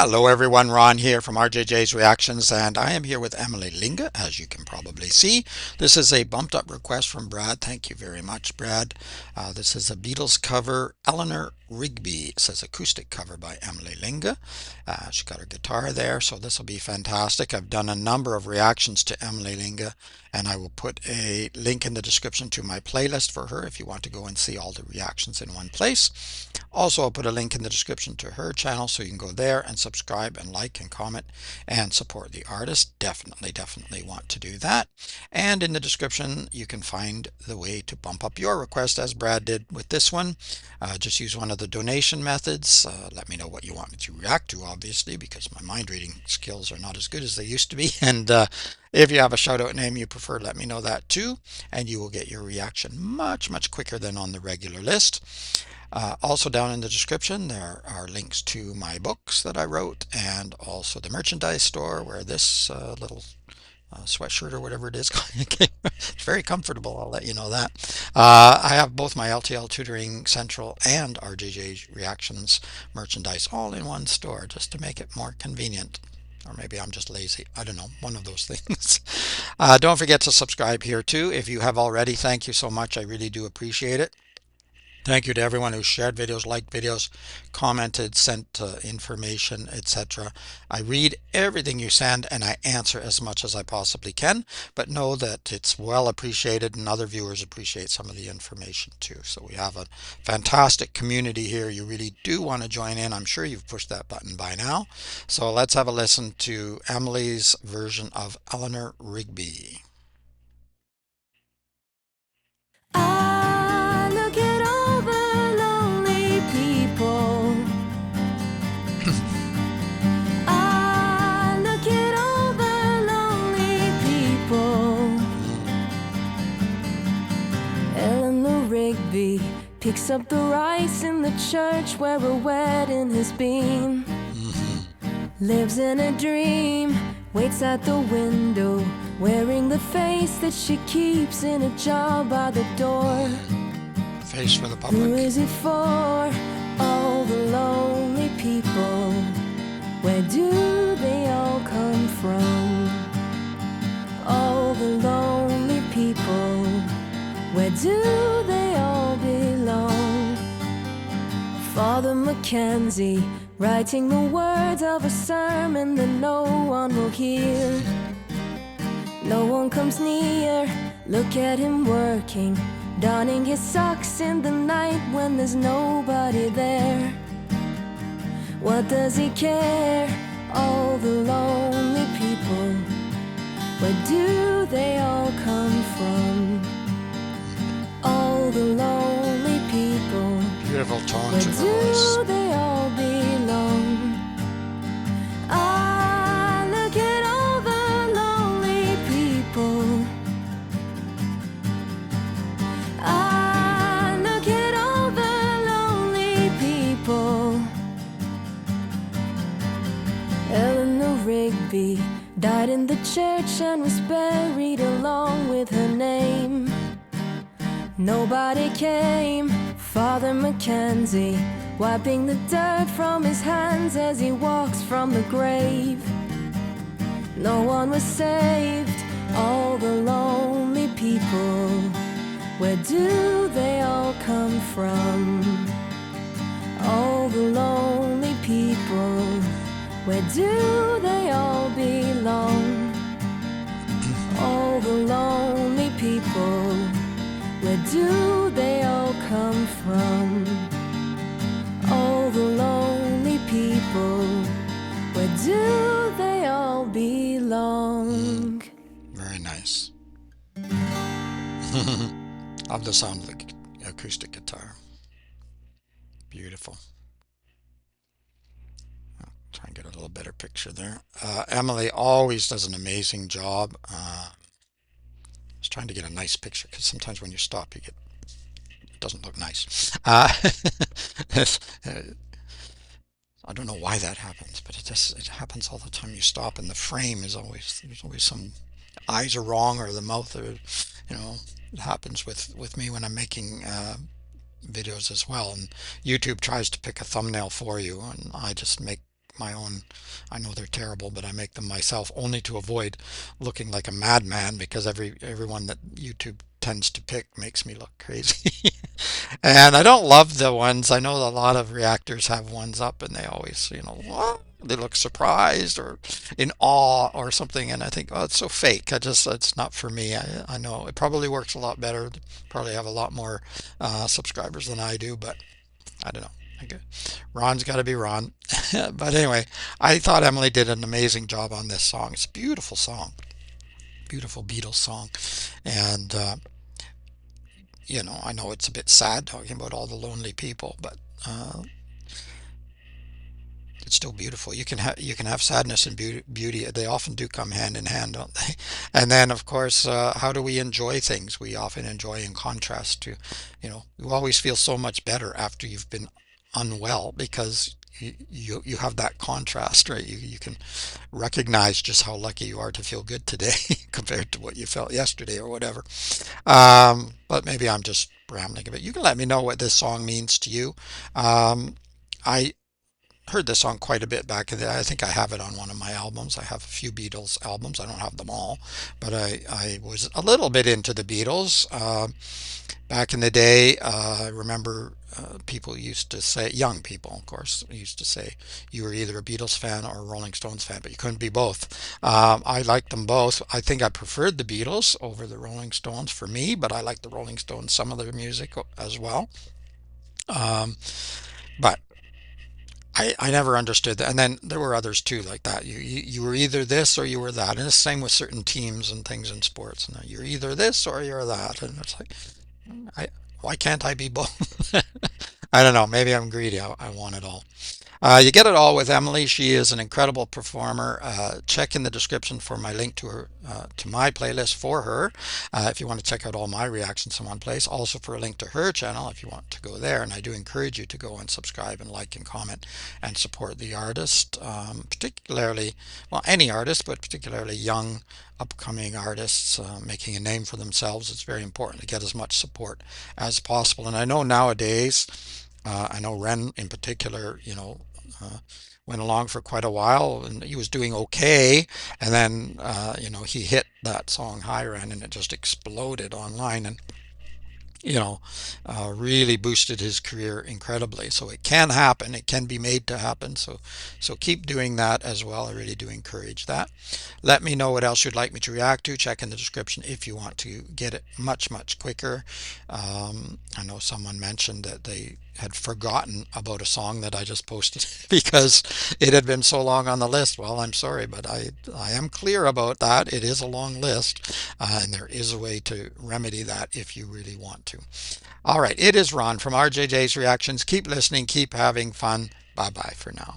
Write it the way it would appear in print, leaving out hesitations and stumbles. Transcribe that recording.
Hello everyone, Ron here from RJJ's Reactions, and I am here with Emily Linge, as you can probably see. This is a bumped up request from Brad. Thank you very much, Brad. This is a Beatles cover, Eleanor Rigby. It says acoustic cover by Emily Linge. She got her guitar there, so this will be fantastic. I've done a number of reactions to Emily Linge, and I will put a link in the description to my playlist for her if you want to go and see all the reactions in one place. Also, I'll put a link in the description to her channel so you can go there and subscribe and like and comment and support the artist. Definitely want to do that. And in the description, you can find the way to bump up your request as Brad did with this one. Just use one of the donation methods. Let me know what you want me to react to, obviously, because my mind reading skills are not as good as they used to be. And if you have a shout out name you prefer, let me know that too. And you will get your reaction much quicker than on the regular list. Also down in the description there are links to my books that I wrote and also the merchandise store where this little sweatshirt or whatever it is it's very comfortable, I'll let you know that. I have both my L.T.L Tutoring Central and RJJ Reactions merchandise all in one store just to make it more convenient. Or maybe I'm just lazy. I don't know. One of those things. Don't forget to subscribe here too. If you have already, thank you so much. I really do appreciate it. Thank you to everyone who shared videos, liked videos, commented, sent information, etc. I read everything you send and I answer as much as I possibly can, but know that it's well appreciated and other viewers appreciate some of the information too. So we have a fantastic community here. You really do want to join in. I'm sure you've pushed that button by now. So let's have a listen to Emily's version of Eleanor Rigby. I look at all the lonely people. I look at all the lonely people. Eleanor Rigby picks up the rice in the church where a wedding has been. Lives in a dream, waits at the window, wearing the face that she keeps in a jar by the door. Face for the public. Who is it for? All the lonely people. Where do they all come from? All the lonely people. Where do they all belong? Father Mackenzie, writing the words of a sermon that no one will hear. No one comes near, look at him working, donning his socks in the night when there's nobody there. What does he care? All the lonely people. Where do they all come from? All the lonely people. Beautiful tone Where to her voice. do they all belong? I look at all the lonely people. I look at all the lonely people. Eleanor Rigby died in the church and was buried along with her name. Nobody came. Father Mackenzie wiping the dirt from his hands as he walks from the grave. No one was saved. All the lonely people. Where do they all come from? All the lonely people. Where do they all belong? All the lonely people. Where do they all come from? All the lonely people. Where do they all belong? Very nice. Love the sound of the acoustic guitar. Beautiful. I'll try and get a little better picture there. Emily always does an amazing job. I was trying to get a nice picture because sometimes when you stop, it doesn't look nice. I don't know why that happens, but it happens all the time. You stop and the frame is always, there's always some eyes are wrong or the mouth or, it happens with me when I'm making videos as well. And YouTube tries to pick a thumbnail for you and I just make my own. I know they're terrible, but I make them myself only to avoid looking like a madman because everyone that YouTube tends to pick makes me look crazy. And I don't love the ones. I know a lot of reactors have ones up and they always, what? They look surprised or in awe or something. And I think, oh, it's so fake. It's not for me. I know it probably works a lot better. Probably have a lot more subscribers than I do, but I don't know. Okay. Ron's got to be Ron. But anyway, I thought Emily did an amazing job on this song. It's a beautiful song, beautiful Beatles song. And, I know it's a bit sad talking about all the lonely people, but uh, it's still beautiful. You can have sadness and beauty. They often do come hand in hand, don't they? And then, of course, how do we enjoy things? We often enjoy in contrast to, you always feel so much better after you've been unwell because you have that contrast, right? You can recognize just how lucky you are to feel good today compared to what you felt yesterday or whatever. But maybe I'm just rambling a bit. You can let me know what this song means to you. I heard this song quite a bit back in the day. I think I have it on one of my albums. I have a few Beatles albums. I don't have them all, but I was a little bit into the Beatles. Back in the day, I remember people used to say, young people, of course, used to say you were either a Beatles fan or a Rolling Stones fan, but you couldn't be both. I liked them both. I think I preferred the Beatles over the Rolling Stones for me, but I like the Rolling Stones, some of their music as well. Um, but I never understood that. And then there were others too like that. You were either this or you were that. And it's the same with certain teams and things in sports. And you're either this or you're that. And it's like, I, why can't I be both? I don't know. Maybe I'm greedy. I want it all. You get it all with Emily. She is an incredible performer. Check in the description for my link to my playlist for her if you want to check out all my reactions in one place. Also for a link to her channel if you want to go there. And I do encourage you to go and subscribe and like and comment and support the artist, particularly, well, any artist, but particularly young upcoming artists making a name for themselves. It's very important to get as much support as possible. And I know nowadays, I know Ren in particular, uh, went along for quite a while and he was doing okay. And then, he hit that song High Ren and it just exploded online. And you know, really boosted his career incredibly. So it can happen. It can be made to happen. So keep doing that as well. I really do encourage that. Let me know what else you'd like me to react to. Check in the description if you want to get it much, much quicker. I know someone mentioned that they had forgotten about a song that I just posted because it had been so long on the list. Well, I'm sorry, but I am clear about that. It is a long list, and there is a way to remedy that if you really want to. All right, it is Ron from RJJ's Reactions. Keep listening, keep having fun. Bye bye for now.